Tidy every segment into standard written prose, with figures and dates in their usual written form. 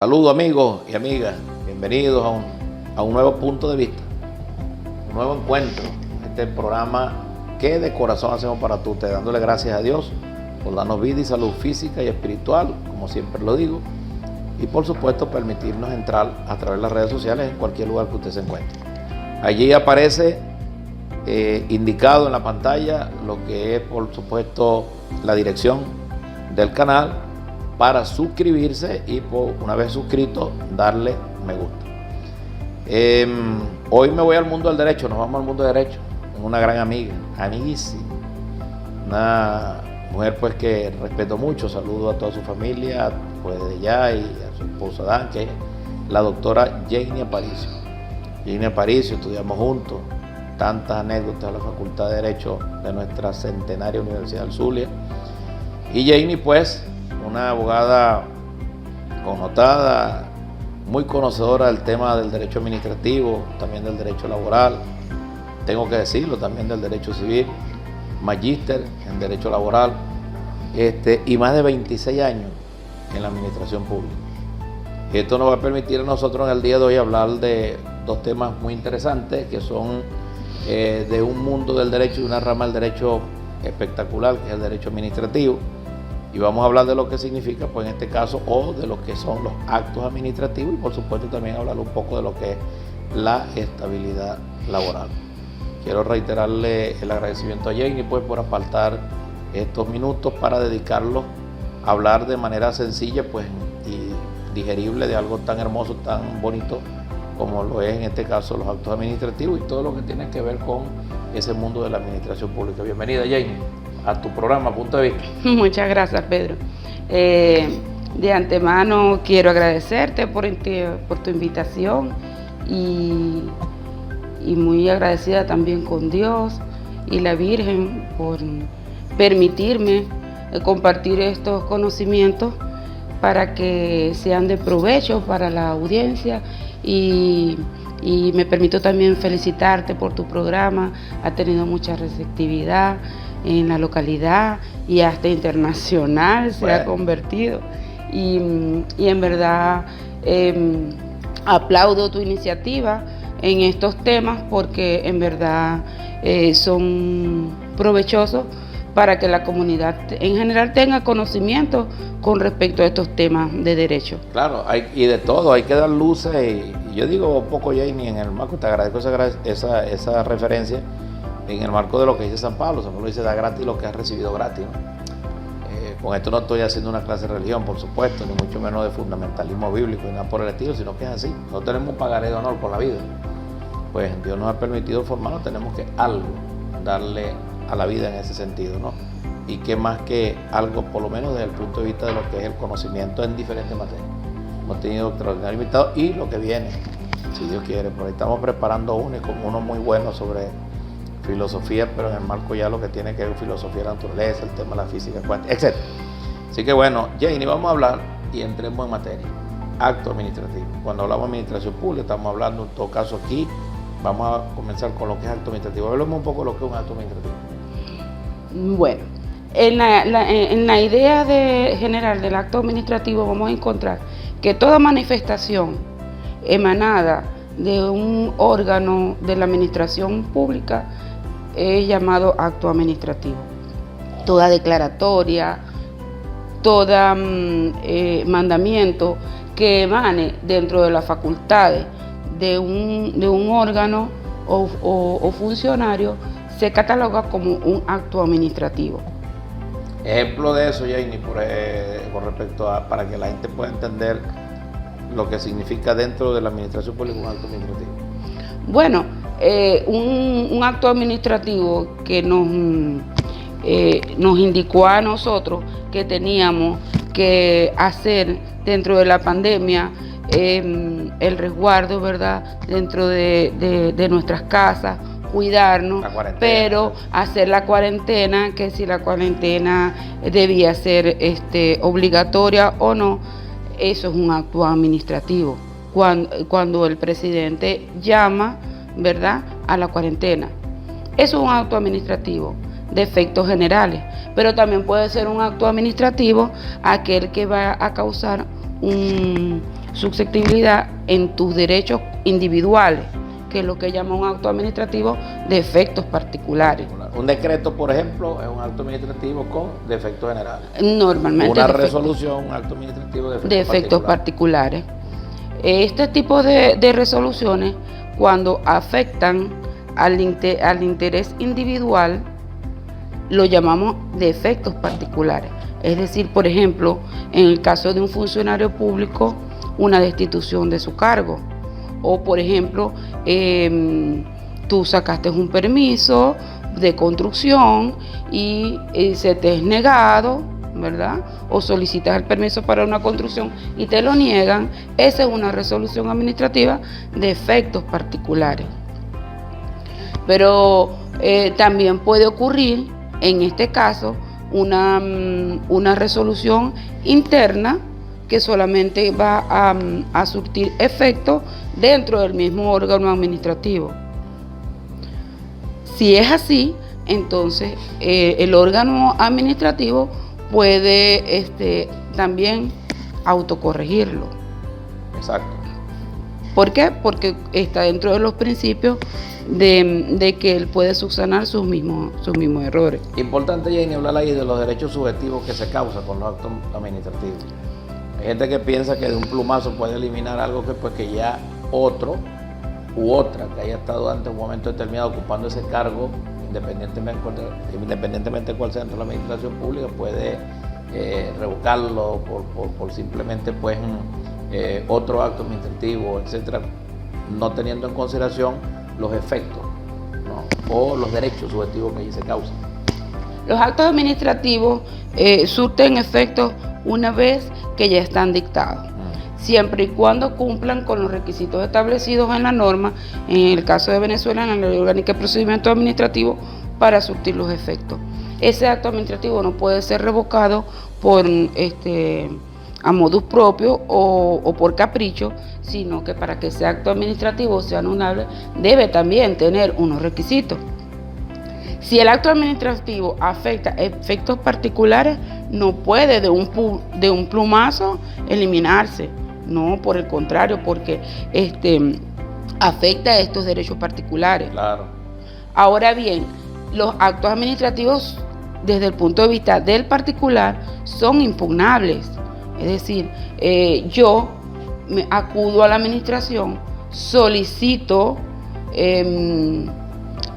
Saludos amigos y amigas, bienvenidos a un nuevo punto de vista, un nuevo encuentro. Este programa que de corazón hacemos para tú, dándole gracias a Dios por darnos vida y salud física y espiritual, como siempre lo digo, y por supuesto permitirnos entrar a través de las redes sociales en cualquier lugar que usted se encuentre. Allí aparece indicado en la pantalla lo que es por supuesto la dirección del canal, para suscribirse y una vez suscrito darle me gusta. Hoy me voy al mundo del derecho, nos vamos al mundo del derecho con una gran amiga, amiguísima, una mujer pues que respeto mucho. Saludo a toda su familia pues de allá y a su esposa Dan, que es la doctora Janie Aparicio. Janie Aparicio, estudiamos juntos, tantas anécdotas en la Facultad de Derecho de nuestra centenaria Universidad del Zulia. Y Janie pues una abogada connotada, muy conocedora del tema del derecho administrativo, también del derecho laboral, tengo que decirlo, también del derecho civil, magíster en derecho laboral, y más de 26 años en la administración pública. Esto nos va a permitir a nosotros en el día de hoy hablar de dos temas muy interesantes que son de un mundo del derecho y una rama del derecho espectacular, que es el derecho administrativo. Y vamos a hablar de lo que significa, pues en este caso, o de lo que son los actos administrativos y por supuesto también hablar un poco de lo que es la estabilidad laboral. Quiero reiterarle el agradecimiento a Janie pues por apartar estos minutos para dedicarlos a hablar de manera sencilla pues y digerible de algo tan hermoso, tan bonito como lo es en este caso los actos administrativos y todo lo que tiene que ver con ese mundo de la administración pública. Bienvenida, Janie, a tu programa Punto de Vista. Muchas gracias, Pedro. De antemano quiero agradecerte por tu invitación y muy agradecida también con Dios y la Virgen por permitirme compartir estos conocimientos para que sean de provecho para la audiencia y me permito también felicitarte por tu programa. Ha tenido mucha receptividad en la localidad y hasta internacional se ha convertido y en verdad aplaudo tu iniciativa en estos temas porque en verdad son provechosos para que la comunidad en general tenga conocimiento con respecto a estos temas de derecho. Claro, y de todo, hay que dar luces y yo digo poco, Janie, en el marco, te agradezco esa referencia, en el marco de lo que dice San Pablo dice da gratis lo que has recibido gratis, ¿no? Con esto no estoy haciendo una clase de religión, por supuesto, ni mucho menos de fundamentalismo bíblico ni nada por el estilo, sino que es así. No tenemos pagaré de honor por la vida. Pues Dios nos ha permitido formarnos, tenemos que algo darle a la vida en ese sentido, ¿no? Y qué más que algo, por lo menos desde el punto de vista de lo que es el conocimiento en diferentes materias. Hemos tenido extraordinarios invitados y lo que viene, si Dios quiere, porque estamos preparando uno y con uno muy bueno sobre filosofía, pero en el marco ya lo que tiene que ver filosofía de la naturaleza, el tema de la física cuántica, etc. Así que bueno, Janie, vamos a hablar y entremos en materia. Acto administrativo. Cuando hablamos de administración pública, estamos hablando en todo caso aquí, vamos a comenzar con lo que es acto administrativo. Hablemos un poco de lo que es un acto administrativo. Bueno, en la idea general del acto administrativo vamos a encontrar que toda manifestación emanada de un órgano de la administración pública es llamado acto administrativo. Toda declaratoria, todo mandamiento que emane dentro de las facultades de un órgano o funcionario se cataloga como un acto administrativo. Ejemplo de eso, Janie, con respecto a, para que la gente pueda entender lo que significa dentro de la administración pública un acto administrativo. Bueno, un acto administrativo que nos indicó a nosotros que teníamos que hacer dentro de la pandemia el resguardo, ¿verdad?, dentro de nuestras casas, cuidarnos, pero hacer la cuarentena, que si la cuarentena debía ser obligatoria o no, eso es un acto administrativo. Cuando el presidente llama, ¿verdad?, a la cuarentena, eso es un acto administrativo de efectos generales, pero también puede ser un acto administrativo aquel que va a causar susceptibilidad en tus derechos individuales, que es lo que llama un acto administrativo de efectos particulares. Un decreto, por ejemplo, es un acto administrativo con defectos generales. Normalmente. Una resolución, un acto administrativo de efectos particulares. Este tipo de resoluciones, cuando afectan al interés individual, lo llamamos de efectos particulares. Es decir, por ejemplo, en el caso de un funcionario público, una destitución de su cargo. O, por ejemplo, tú sacaste un permiso de construcción y se te es negado, ¿verdad? O solicitas el permiso para una construcción y te lo niegan. Esa es una resolución administrativa de efectos particulares. Pero también puede ocurrir, en este caso, una resolución interna que solamente va a surtir efecto dentro del mismo órgano administrativo. Si es así, entonces el órgano administrativo puede también autocorregirlo. Exacto. ¿Por qué? Porque está dentro de los principios de que él puede subsanar sus mismos errores. Importante, Jenny, hablar ahí de los derechos subjetivos que se causan con los actos administrativos. Hay gente que piensa que de un plumazo puede eliminar algo que ya otro u otra que haya estado antes en un momento determinado ocupando ese cargo, independientemente de cuál sea dentro de la administración pública, puede revocarlo por simplemente otro acto administrativo, etcétera, no teniendo en consideración los efectos, ¿no? O los derechos subjetivos que allí se causan. Los actos administrativos surten efectos una vez que ya están dictados, siempre y cuando cumplan con los requisitos establecidos en la norma, en el caso de Venezuela, en la Ley Orgánica de Procedimiento Administrativo, para surtir los efectos. Ese acto administrativo no puede ser revocado a modus propio o por capricho, sino que para que ese acto administrativo sea anulable debe también tener unos requisitos. Si el acto administrativo afecta efectos particulares, no puede de un plumazo eliminarse, no, por el contrario, porque afecta a estos derechos particulares. Claro. Ahora bien, los actos administrativos desde el punto de vista del particular son impugnables. Es decir, yo me acudo a la administración, solicito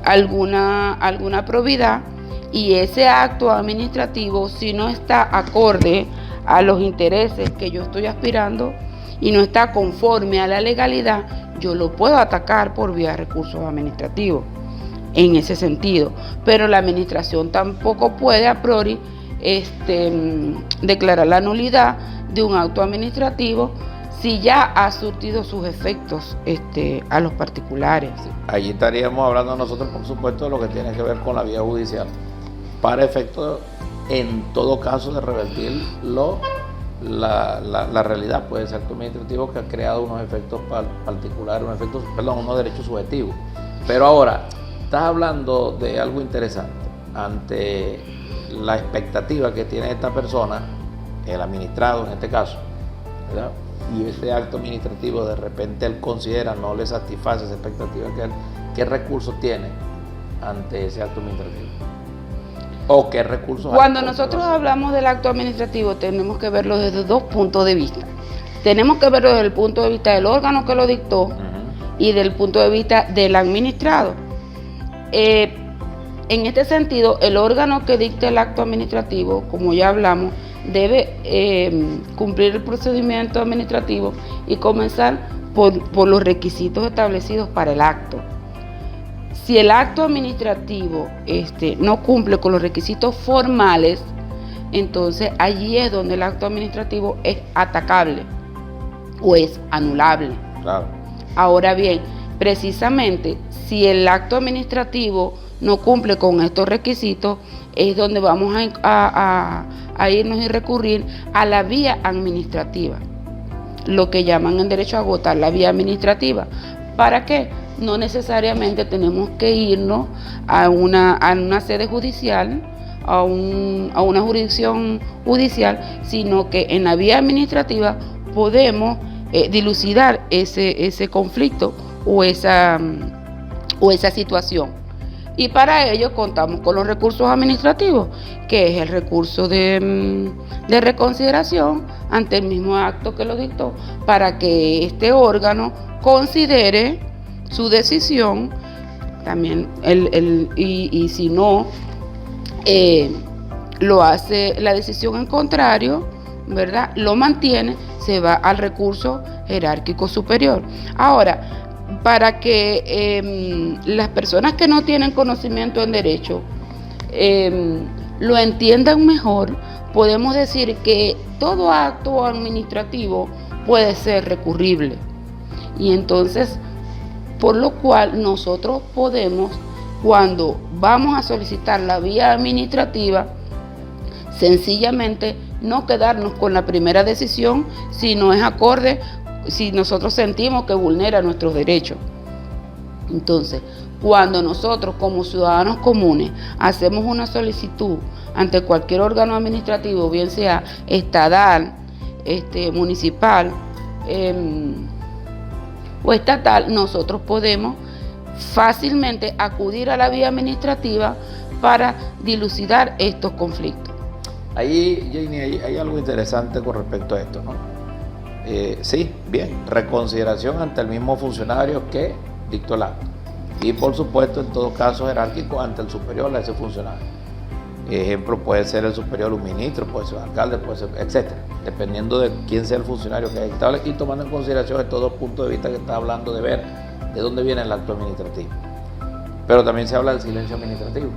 alguna probidad, y ese acto administrativo, si no está acorde a los intereses que yo estoy aspirando y no está conforme a la legalidad, yo lo puedo atacar por vía de recursos administrativos en ese sentido. Pero la administración tampoco puede a priori declarar la nulidad de un acto administrativo si ya ha surtido sus efectos a los particulares. Allí estaríamos hablando nosotros, por supuesto, de lo que tiene que ver con la vía judicial, para efecto, en todo caso, de revertir la realidad, pues, ese acto administrativo que ha creado unos efectos particulares, unos derechos subjetivos. Pero ahora, estás hablando de algo interesante. Ante la expectativa que tiene esta persona, el administrado en este caso, ¿verdad? Y ese acto administrativo de repente él considera no le satisface esa expectativa ¿qué recursos tiene ante ese acto administrativo? ¿O qué recursos? Cuando nosotros hablamos del acto administrativo tenemos que verlo desde dos puntos de vista. Tenemos que verlo desde el punto de vista del órgano que lo dictó y del punto de vista del administrado. En este sentido, el órgano que dicte el acto administrativo, como ya hablamos, debe cumplir el procedimiento administrativo y comenzar por los requisitos establecidos para el acto. Si el acto administrativo no cumple con los requisitos formales, entonces allí es donde el acto administrativo es atacable o es anulable. Claro. Ahora bien, precisamente si el acto administrativo no cumple con estos requisitos, es donde vamos a irnos y recurrir a la vía administrativa, lo que llaman en derecho a agotar la vía administrativa. ¿Para qué? No necesariamente tenemos que irnos a una sede judicial, a una jurisdicción judicial, sino que en la vía administrativa podemos dilucidar ese conflicto o esa situación. Y para ello contamos con los recursos administrativos, que es el recurso de reconsideración ante el mismo acto que lo dictó, para que este órgano considere su decisión también, y si no lo hace la decisión en contrario, ¿verdad?, lo mantiene, se va al recurso jerárquico superior. Ahora, para que las personas que no tienen conocimiento en derecho lo entiendan mejor, podemos decir que todo acto administrativo puede ser recurrible. Y entonces, por lo cual nosotros podemos, cuando vamos a solicitar la vía administrativa, sencillamente no quedarnos con la primera decisión si no es acorde, si nosotros sentimos que vulnera nuestros derechos. Entonces, cuando nosotros como ciudadanos comunes hacemos una solicitud ante cualquier órgano administrativo, bien sea estatal, municipal o estatal, nosotros podemos fácilmente acudir a la vía administrativa para dilucidar estos conflictos. Ahí, Janie, hay algo interesante con respecto a esto, ¿no? Sí, bien, reconsideración ante el mismo funcionario que dictó el acto. Y por supuesto, en todo caso jerárquico, ante el superior a ese funcionario. Ejemplo, puede ser el superior un ministro, puede ser un alcalde, puede ser, etcétera, dependiendo de quién sea el funcionario que haya dictado, y tomando en consideración estos dos puntos de vista que está hablando, de ver de dónde viene el acto administrativo. Pero también se habla del silencio administrativo.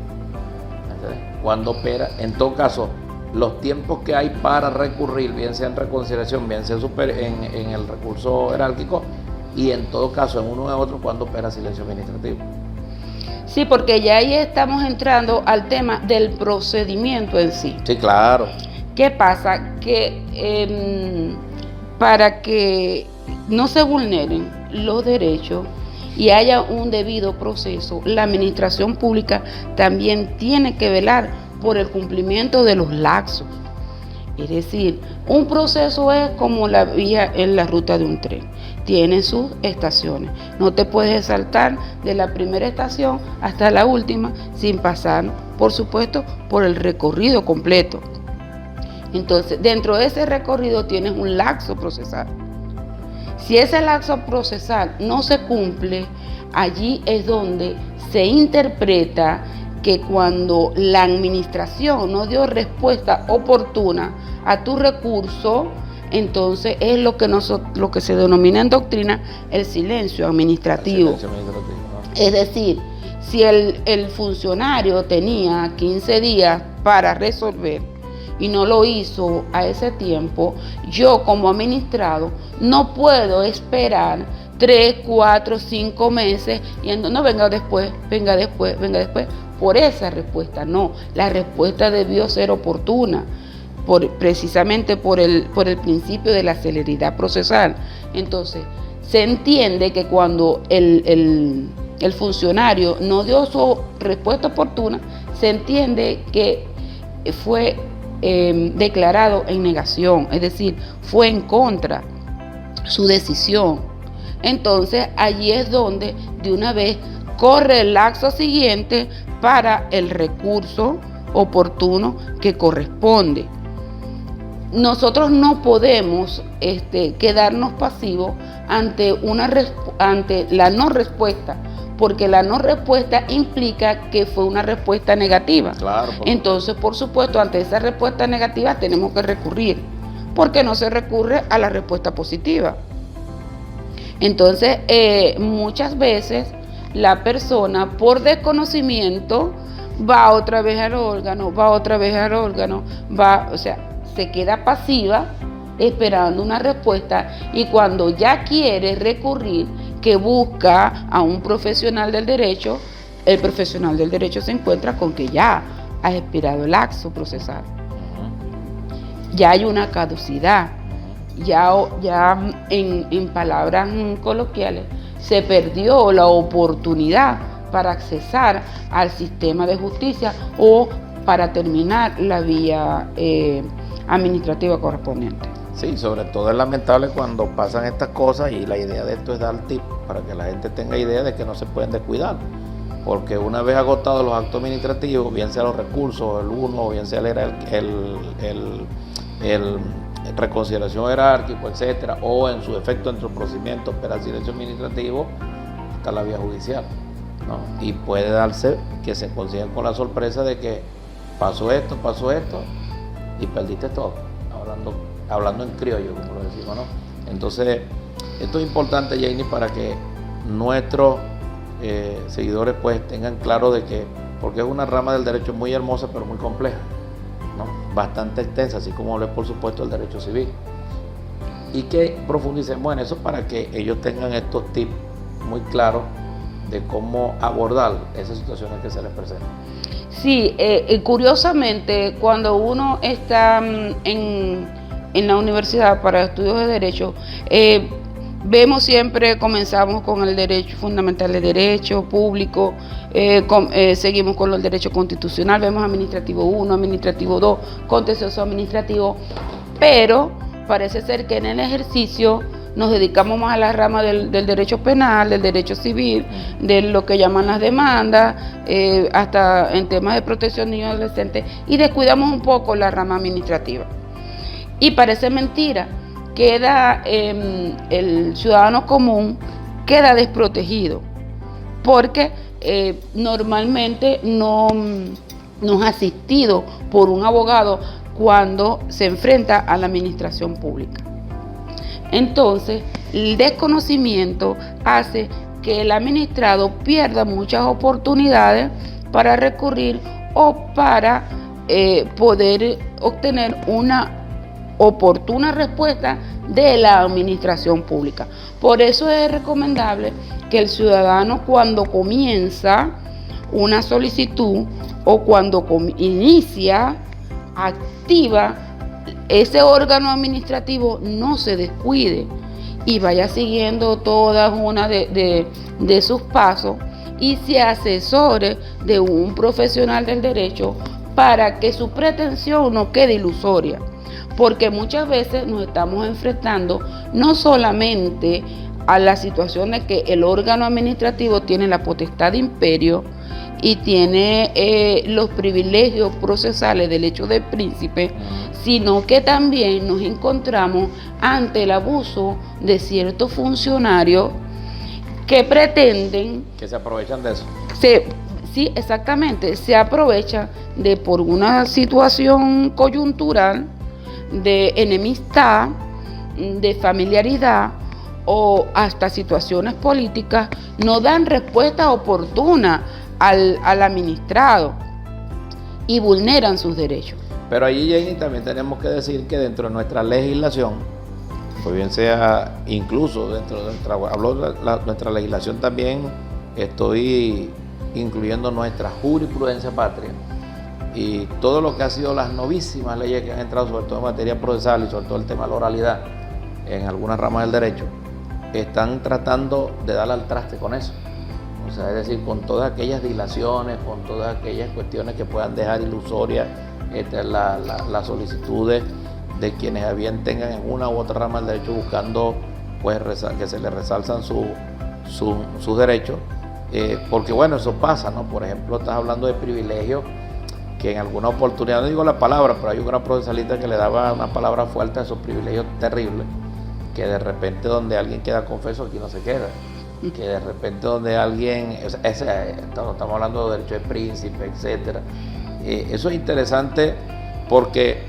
¿Entiendes? Cuando opera, en todo caso, los tiempos que hay para recurrir, bien sea en reconsideración, bien sea en el recurso jerárquico, y en todo caso, en uno u otro, cuando opera silencio administrativo. Sí, porque ya ahí estamos entrando al tema del procedimiento en sí. Sí, claro. ¿Qué pasa? Que para que no se vulneren los derechos y haya un debido proceso, la administración pública también tiene que velar por el cumplimiento de los lapsos. Es decir, un proceso es como la vía en la ruta de un tren. Tiene sus estaciones. No te puedes saltar de la primera estación hasta la última sin pasar, por supuesto, por el recorrido completo. Entonces, dentro de ese recorrido tienes un lapso procesal. Si ese lapso procesal no se cumple, allí es donde se interpreta que cuando la administración no dio respuesta oportuna a tu recurso, entonces es lo que se denomina en doctrina el silencio administrativo. ¿No? Es decir, si el funcionario tenía 15 días para resolver y no lo hizo a ese tiempo, yo como administrado no puedo esperar 3, 4, 5 meses y no venga después, por esa respuesta. No, la respuesta debió ser oportuna, precisamente por el principio de la celeridad procesal. Entonces, se entiende que cuando el funcionario no dio su respuesta oportuna, se entiende que fue declarado en negación, es decir, fue en contra su decisión. Entonces, allí es donde de una vez corre el lapso siguiente para el recurso oportuno que corresponde. Nosotros no podemos quedarnos pasivos ante la no respuesta, porque la no respuesta implica que fue una respuesta negativa. Claro, entonces, por supuesto, ante esa respuesta negativa tenemos que recurrir, porque no se recurre a la respuesta positiva. Entonces, muchas veces la persona, por desconocimiento, va otra vez al órgano, se queda pasiva esperando una respuesta, y cuando ya quiere recurrir, que busca a un profesional del derecho, el profesional del derecho se encuentra con que ya ha expirado el lapso procesal. Ya hay una caducidad, ya en palabras coloquiales, se perdió la oportunidad para accesar al sistema de justicia o para terminar la vía administrativa correspondiente. Sí, sobre todo es lamentable cuando pasan estas cosas y la idea de esto es dar tip para que la gente tenga idea de que no se pueden descuidar. Porque una vez agotados los actos administrativos, bien sea los recursos, el uno, o bien sea el reconciliación jerárquico, etcétera, o en su efecto entre el procedimiento para silencio administrativo, está la vía judicial, ¿no? Y puede darse que se consigan con la sorpresa de que pasó esto, y perdiste todo, hablando en criollo, como lo decimos, ¿no? Entonces, esto es importante, Janie, para que nuestros seguidores pues tengan claro de que, porque es una rama del derecho muy hermosa, pero muy compleja, ¿no? Bastante extensa, así como hablé, por supuesto, del derecho civil. Y que profundicemos en eso para que ellos tengan estos tips muy claros de cómo abordar esas situaciones que se les presentan. Sí, curiosamente, cuando uno está en la universidad para estudios de derecho, vemos siempre, comenzamos con el derecho fundamental de derecho público, seguimos con el derecho constitucional, vemos administrativo 1, administrativo 2, contencioso administrativo, pero parece ser que en el ejercicio nos dedicamos más a la rama del derecho penal, del derecho civil, de lo que llaman las demandas, hasta en temas de protección de niños y adolescentes, y descuidamos un poco la rama administrativa. Y parece mentira, queda el ciudadano común queda desprotegido, porque normalmente no es asistido por un abogado cuando se enfrenta a la administración pública. Entonces, el desconocimiento hace que el administrado pierda muchas oportunidades para recurrir o para poder obtener una oportuna respuesta de la administración pública. Por eso es recomendable que el ciudadano, cuando comienza una solicitud o cuando inicia, activa ese órgano administrativo, no se descuide y vaya siguiendo todas una de sus pasos y se asesore de un profesional del derecho para que su pretensión no quede ilusoria, porque muchas veces nos estamos enfrentando no solamente a la situación de que el órgano administrativo tiene la potestad de imperio y tiene los privilegios procesales del hecho de príncipe, sino que también nos encontramos ante el abuso de ciertos funcionarios que pretenden... Que se aprovechan de eso. Sí, exactamente, se aprovechan de por una situación coyuntural, de enemistad, de familiaridad o hasta situaciones políticas, no dan respuesta oportuna al administrado y vulneran sus derechos. Pero allí, Janie, también tenemos que decir que dentro de nuestra legislación, pues bien sea incluso dentro de nuestra legislación también, estoy incluyendo nuestra jurisprudencia patria y todo lo que ha sido las novísimas leyes que han entrado, sobre todo en materia procesal y sobre todo el tema de la oralidad en algunas ramas del derecho, están tratando de darle al traste con eso. O sea, es decir, con todas aquellas dilaciones, con todas aquellas cuestiones que puedan dejar ilusorias las solicitudes de quienes a bien tengan en una u otra rama del derecho buscando pues que se les resalzan sus derechos, porque bueno, eso pasa, ¿no? Por ejemplo, estás hablando de privilegios que en alguna oportunidad, no digo la palabra, pero hay un gran procesalista que le daba una palabra fuerte a esos privilegios terribles, que de repente donde alguien queda confeso, aquí no se queda. Que de repente donde alguien, estamos hablando de derecho de príncipe, etcétera. Eso es interesante porque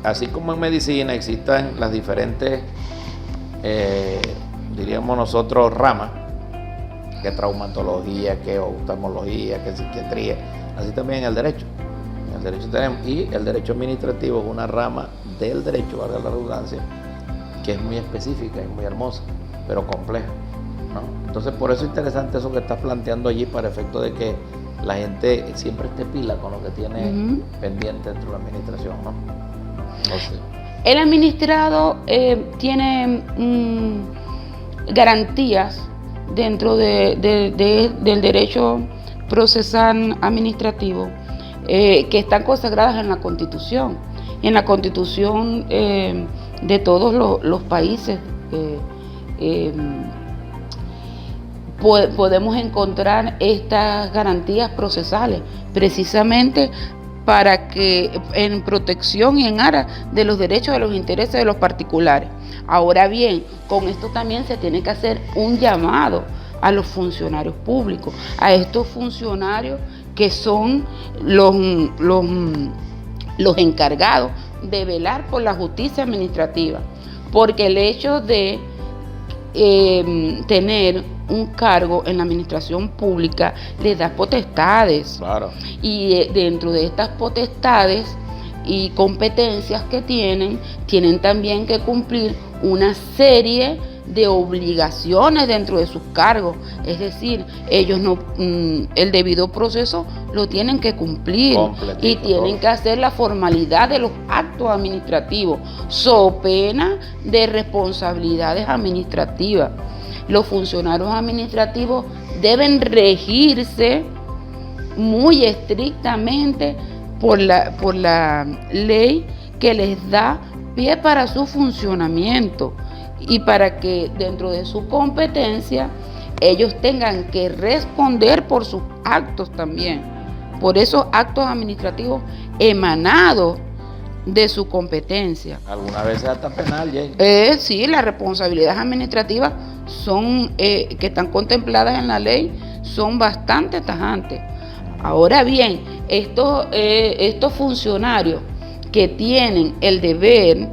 así como en medicina existen las diferentes, diríamos nosotros, ramas, que traumatología, que oftalmología, que psiquiatría, así también en el derecho. En el derecho tenemos, y el derecho administrativo es una rama del derecho, valga la redundancia, que es muy específica y muy hermosa, pero compleja, ¿no? Entonces, por eso es interesante eso que estás planteando allí, para efecto de que la gente siempre esté pila con lo que tiene pendiente dentro de la administración, ¿no? Entonces, el administrado tiene garantías dentro del derecho procesal administrativo que están consagradas en la Constitución. En la Constitución de todos los países. Podemos encontrar estas garantías procesales precisamente para que en protección y en aras de los derechos de los intereses de los particulares. Ahora bien, con esto también se tiene que hacer un llamado a los funcionarios públicos, a estos funcionarios que son los encargados de velar por la justicia administrativa, porque el hecho de tener un cargo en la administración pública les da potestades. Claro. Y dentro de estas potestades y competencias que tienen también que cumplir una serie de obligaciones dentro de sus cargos. Es decir, ellos el debido proceso lo tienen que cumplir y tienen que hacer la formalidad de los actos administrativos, so pena de responsabilidades administrativas. Los funcionarios administrativos deben regirse muy estrictamente por la ley que les da pie para su funcionamiento y para que dentro de su competencia ellos tengan que responder por sus actos también, por esos actos administrativos emanados de su competencia. ¿Alguna vez hasta penal, Jane? Sí, las responsabilidades administrativas son que están contempladas en la ley son bastante tajantes. Ahora bien, estos funcionarios que tienen el deber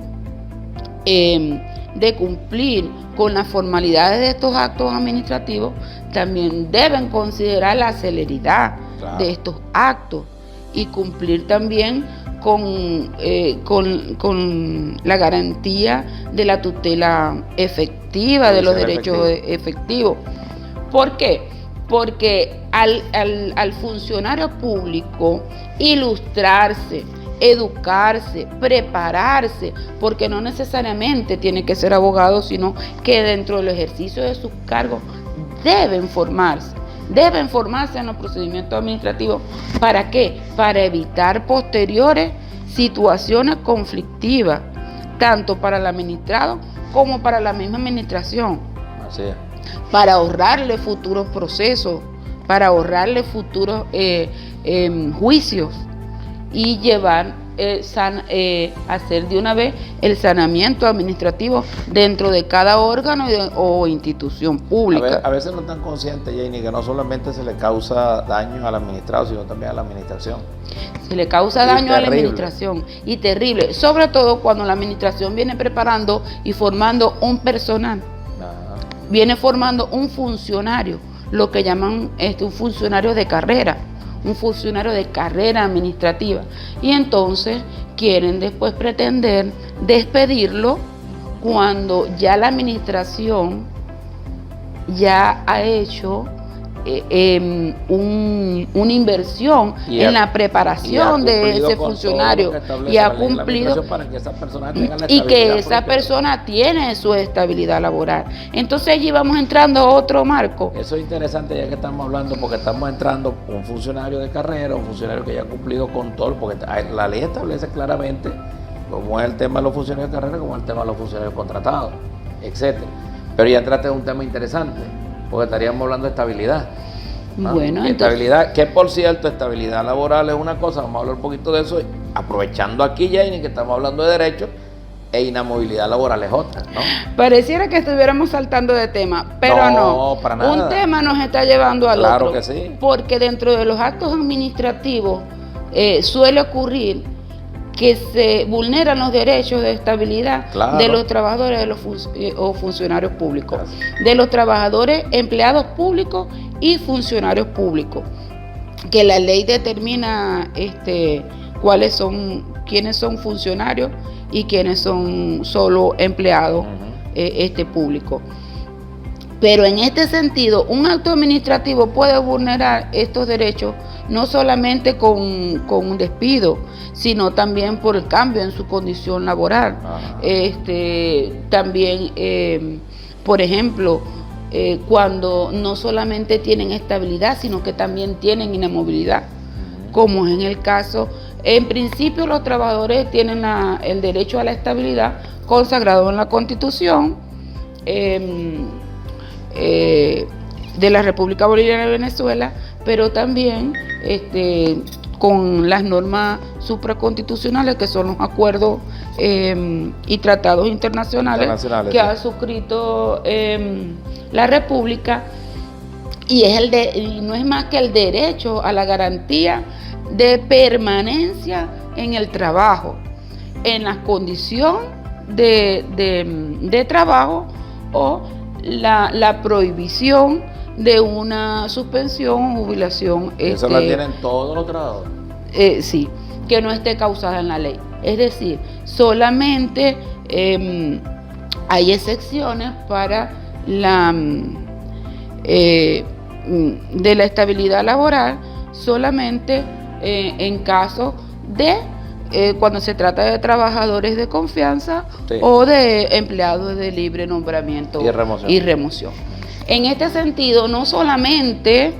de cumplir con las formalidades de estos actos administrativos también deben considerar la celeridad de estos actos y cumplir también con la garantía de la tutela efectiva de los derechos efectivos. ¿Por qué? Porque al funcionario público ilustrarse, educarse, prepararse, porque no necesariamente tiene que ser abogado, sino que dentro del ejercicio de sus cargos deben formarse en los procedimientos administrativos. ¿Para qué? Para evitar posteriores situaciones conflictivas, tanto para el administrado como para la misma administración. Así es. Para ahorrarle futuros procesos, para ahorrarle futuros juicios y llevar hacer de una vez el saneamiento administrativo dentro de cada órgano o institución pública. A veces no están conscientes, Janie, que no solamente se le causa daño al administrado, sino también a la administración. Se le causa daño a la administración, y terrible, sobre todo cuando la administración viene preparando y formando un personal, viene formando un funcionario, lo que llaman un funcionario de carrera, un funcionario de carrera administrativa, y entonces quieren después pretender despedirlo cuando ya la administración ya ha hecho una inversión en la preparación de ese funcionario y ha cumplido para que esa persona tenga la y que esa propia. Persona tiene su estabilidad laboral. Entonces allí vamos entrando a otro marco. Eso es interesante ya que estamos hablando, porque estamos entrando un funcionario de carrera, un funcionario que ya ha cumplido con todo, porque la ley establece claramente cómo es el tema de los funcionarios de carrera, cómo es el tema de los funcionarios contratados, etcétera. Pero ya entraste en un tema interesante, porque estaríamos hablando de estabilidad. Bueno, estabilidad, que por cierto, estabilidad laboral es una cosa, vamos a hablar un poquito de eso, aprovechando aquí, Janie, que estamos hablando de derechos, e inamovilidad laboral es otra, ¿no? Pareciera que estuviéramos saltando de tema, pero no, para nada. Un tema nos está llevando al otro. Claro que sí. Porque dentro de los actos administrativos suele ocurrir que se vulneran los derechos de estabilidad de los trabajadores o funcionarios públicos, de los trabajadores empleados públicos y funcionarios públicos, que la ley determina quiénes son funcionarios y quiénes son solo empleados públicos. Pero en este sentido, un acto administrativo puede vulnerar estos derechos no solamente con un despido, sino también por el cambio en su condición laboral. También, por ejemplo, cuando no solamente tienen estabilidad, sino que también tienen inamovilidad, como es en el caso, en principio los trabajadores tienen el derecho a la estabilidad consagrado en la Constitución de la República Bolivariana de Venezuela, pero también con las normas supraconstitucionales, que son los acuerdos y tratados internacionales que ha suscrito la República, y no es más que el derecho a la garantía de permanencia en el trabajo, en la condición de trabajo, o la prohibición de una suspensión o jubilación. Eso la tienen todos los trabajadores. Sí, que no esté causada en la ley. Es decir, solamente hay excepciones para de la estabilidad laboral, solamente en caso de cuando se trata de trabajadores de confianza, sí, o de empleados de libre nombramiento y remoción. En este sentido, no solamente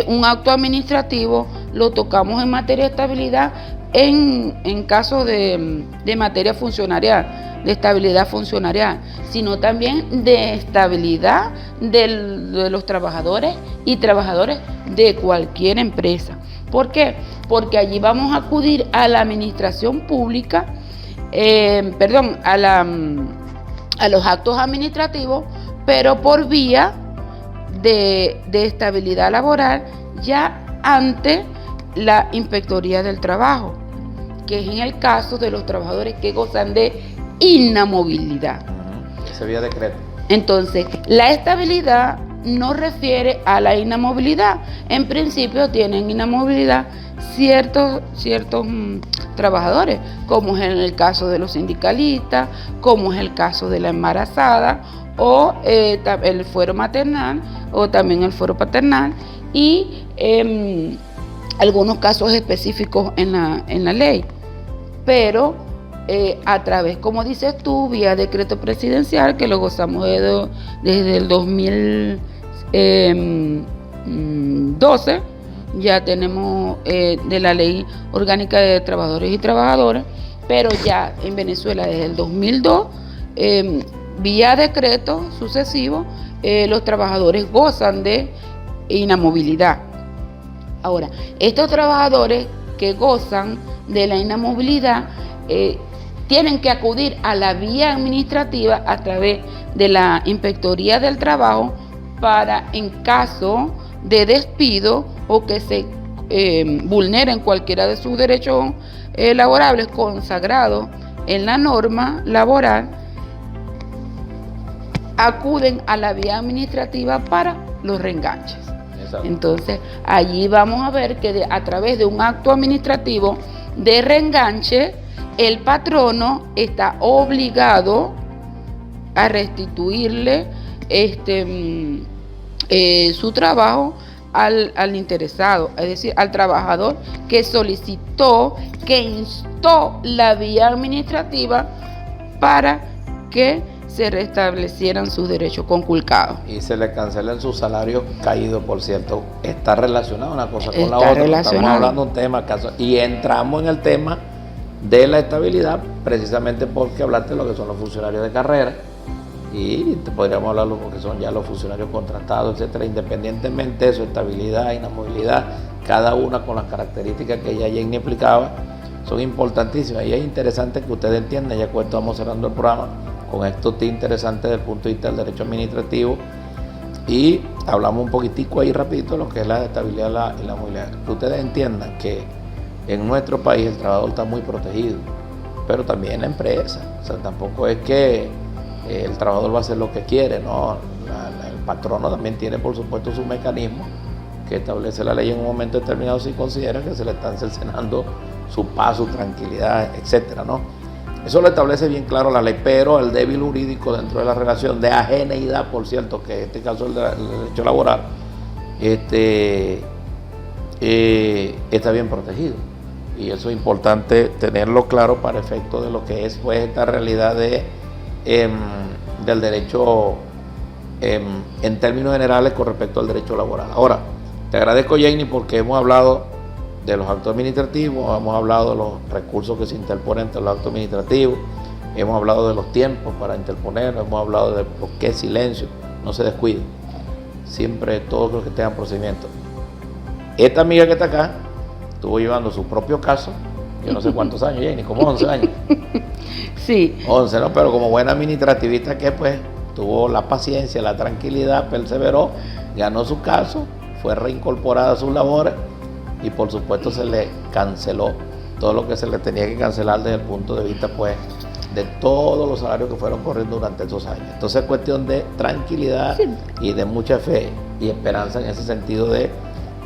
un acto administrativo lo tocamos en materia de estabilidad en caso de materia funcionarial, de estabilidad funcionarial, sino también de estabilidad de los trabajadores y trabajadores de cualquier empresa. ¿Por qué? Porque allí vamos a acudir a la administración pública, a los actos administrativos, pero por vía de estabilidad laboral, ya ante la Inspectoría del Trabajo, que es en el caso de los trabajadores que gozan de inamovilidad. Ese vía decreto. Entonces, la estabilidad no refiere a la inamovilidad. En principio tienen inamovilidad ciertos trabajadores, como es en el caso de los sindicalistas, como es el caso de la embarazada, o el fuero maternal, o también el fuero paternal, y algunos casos específicos en la ley. Pero a través, como dices tú, vía decreto presidencial, que lo gozamos desde el 2012, ya tenemos de la Ley Orgánica de Trabajadores y Trabajadoras, pero ya en Venezuela desde el 2002, vía decreto sucesivo, los trabajadores gozan de inamovilidad. Ahora, estos trabajadores que gozan de la inamovilidad tienen que acudir a la vía administrativa a través de la Inspectoría del Trabajo para, en caso de despido o que se vulneren cualquiera de sus derechos laborables consagrados en la norma laboral, acuden a la vía administrativa para los reenganches. Exacto. Entonces, allí vamos a ver que a través de un acto administrativo de reenganche, el patrono está obligado a restituirle su trabajo al interesado, es decir, al trabajador que solicitó, que instó la vía administrativa para que se restablecieran sus derechos conculcados. Y se le cancelan sus salarios caídos, por cierto. Está relacionado una cosa con la otra. Estamos hablando de un tema, y entramos en el tema de la estabilidad, precisamente porque hablaste de lo que son los funcionarios de carrera, y podríamos hablarlo porque son ya los funcionarios contratados, etcétera. Independientemente de su estabilidad, inamovilidad, cada una con las características que ya Jenny explicaba, son importantísimas. Y es interesante que ustedes entiendan, ya que estamos cerrando el programa con esto interesante desde el punto de vista del derecho administrativo, y hablamos un poquitico ahí rapidito de lo que es la estabilidad y la movilidad. Que ustedes entiendan que en nuestro país el trabajador está muy protegido, pero también la empresa. O sea, tampoco es que el trabajador va a hacer lo que quiere, ¿no? El patrono también tiene, por supuesto, su mecanismo que establece la ley en un momento determinado si considera que se le están cercenando su paz, su tranquilidad, etcétera, ¿no? Eso lo establece bien claro la ley, pero el débil jurídico dentro de la relación de ajeneidad, por cierto, que en este caso es el derecho laboral, está bien protegido. Y eso es importante tenerlo claro para efecto de lo que es, pues, esta realidad del derecho en términos generales con respecto al derecho laboral. Ahora, te agradezco, Jenny, porque hemos hablado de los actos administrativos, hemos hablado de los recursos que se interponen ante los actos administrativos, hemos hablado de los tiempos para interponer, hemos hablado de por qué silencio, no se descuiden, siempre todos los que tengan procedimiento. Esta amiga que está acá estuvo llevando su propio caso, yo no sé cuántos años, Jenny, como 11 años. Sí. 11, ¿no? Pero como buena administrativista que pues tuvo la paciencia, la tranquilidad, perseveró, ganó su caso, fue reincorporada a sus labores y por supuesto se le canceló todo lo que se le tenía que cancelar desde el punto de vista pues de todos los salarios que fueron corriendo durante esos años. Entonces es cuestión de tranquilidad, sí, y de mucha fe y esperanza en ese sentido de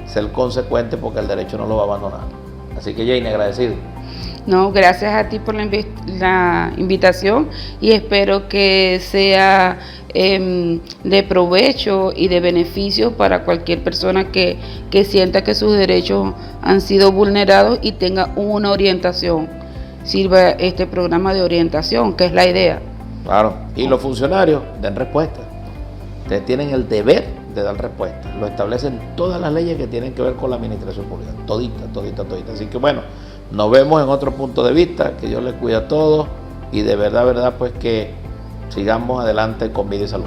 ser consecuente, porque el derecho no lo va a abandonar. Así que Jane, agradecido. No, gracias a ti por la invitación y espero que sea de provecho y de beneficio para cualquier persona que sienta que sus derechos han sido vulnerados y tenga una orientación. Sirva este programa de orientación, que es la idea. Claro, y los funcionarios den respuesta. Ustedes tienen el deber de dar respuesta. Lo establecen todas las leyes que tienen que ver con la administración pública. Todita. Así que bueno, nos vemos en otro punto de vista. Que Dios les cuide a todos y de verdad, pues que sigamos adelante con vida y salud.